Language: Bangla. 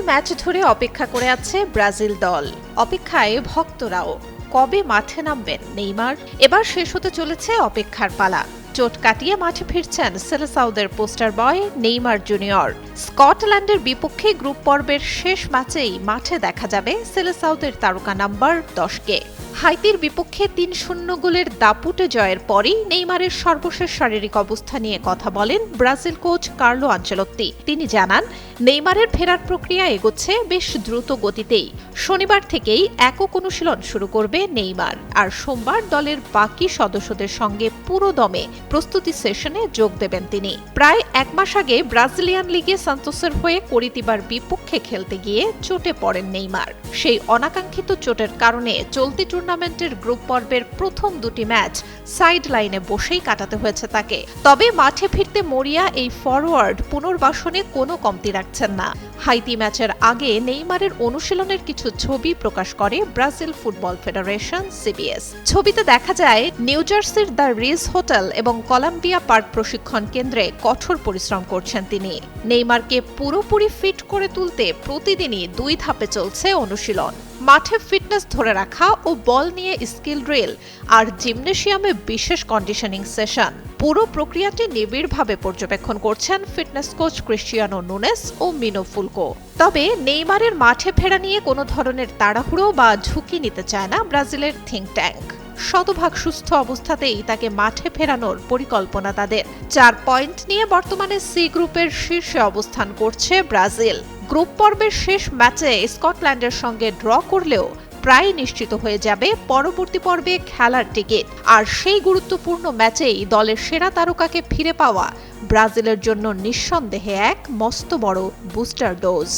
ম্যাচ ধরে অপেক্ষা করে আছে ব্রাজিল দল। অপেক্ষায় ভক্তরাও। কবে মাঠে নামবেন নেইমার? এবার শেষ হতে চলেছে অপেক্ষার পালা। চোট কাটিয়ে মাঠে ফিরছেন সেলেসাউদের পোস্টার বয় নেইমার জুনিয়র। স্কটল্যান্ডের বিপক্ষে গ্রুপ পর্বের শেষ ম্যাচেই মাঠে দেখা যাবে সেলেসাউদের তারকা নাম্বার 10-কে। হাইতির বিপক্ষে ৩-০ গোলের দাপুটে জয়ের পরই নেইমারের সর্বশেষ শারীরিক অবস্থা নিয়ে কথা বলেন ব্রাজিল কোচ কার্লো আনচেলত্তি। তিনি জানান, নেইমারের ফেরার প্রক্রিয়া এগোচ্ছে বেশ দ্রুত গতিতেই। শনিবার থেকেই একক অনুশীলন শুরু করবে নেইমার, আর সোমবার দলের বাকি সদস্যদের সঙ্গে পুরো দমে প্রস্তুতি সেশনে যোগ দেবেন তিনি। প্রায় এক মাস আগে ব্রাজিলিয়ান লিগে সান্তোসের হয়ে করিতিবার বিপক্ষে খেলতে গিয়ে চোটে পড়েন নেইমার। সেই অনাকাঙ্ক্ষিত চোটের কারণে চলতি টুর্নামেন্টের গ্রুপ পর্বের প্রথম দুটি ম্যাচ সাইড লাইনে বসেই কাটাতে হয়েছে তাকে। তবে মাঠে ফিরতে মরিয়া এই ফরওয়ার্ড পুনর্বাসনে কোনো কমতি রাখছেন না। হাইতি ম্যাচের আগে নেইমারের অনুশীলনের কিছু ছবি প্রকাশ করে ব্রাজিল ফুটবল ফেডারেশন সিবিএস। ছবিতে দেখা যায় নিউ জার্সির দ্য রিজ হোটেল এবং কলাম্বিয়া পার্ক প্রশিক্ষণ কেন্দ্রে কঠোর পরিশ্রম করছেন তিনি। নেইমারকে পুরোপুরি ফিট করে তুলতে প্রতিদিনই 2 ধাপে চলছে অনুশীলন। মাঠে ফিটনেস ধরে রাখা ও বল নিয়ে স্কিল ড্রিল আর জিমনেশিয়ামে বিশেষ কন্ডিশনিং সেশন। পুরো প্রক্রিয়াটি নিবিড়ভাবে পর্যবেক্ষণ করছেন ফিটনেস কোচ ক্রিস্টিয়ানো নুনেস ও মিনো ফুলকো। তবে নেইমারের মাঠে ফেরা নিয়ে কোনো ধরনের তাড়াহুড়ো বা ঝুঁকি নিতে চায় না ব্রাজিলের থিঙ্ক ট্যাঙ্ক। শতভাগ সুস্থ অবস্থাতেই তাকে মাঠে ফেরানোর পরিকল্পনা তাদের। 4 পয়েন্ট নিয়ে বর্তমানে সি গ্রুপের শীর্ষে অবস্থান করছে ব্রাজিল। গ্রুপ পর্বের শেষ ম্যাচে স্কটল্যান্ডের সঙ্গে ড্র করলেও প্রায় নিশ্চিত হয়ে যাবে পরবর্তী পর্বে খেলার টিকিট। আর সেই গুরুত্বপূর্ণ ম্যাচেই দলের সেরা তারকাকে ফিরে পাওয়া ব্রাজিলের জন্য নিঃসন্দেহে এক মস্ত বড় বুস্টার ডোজ।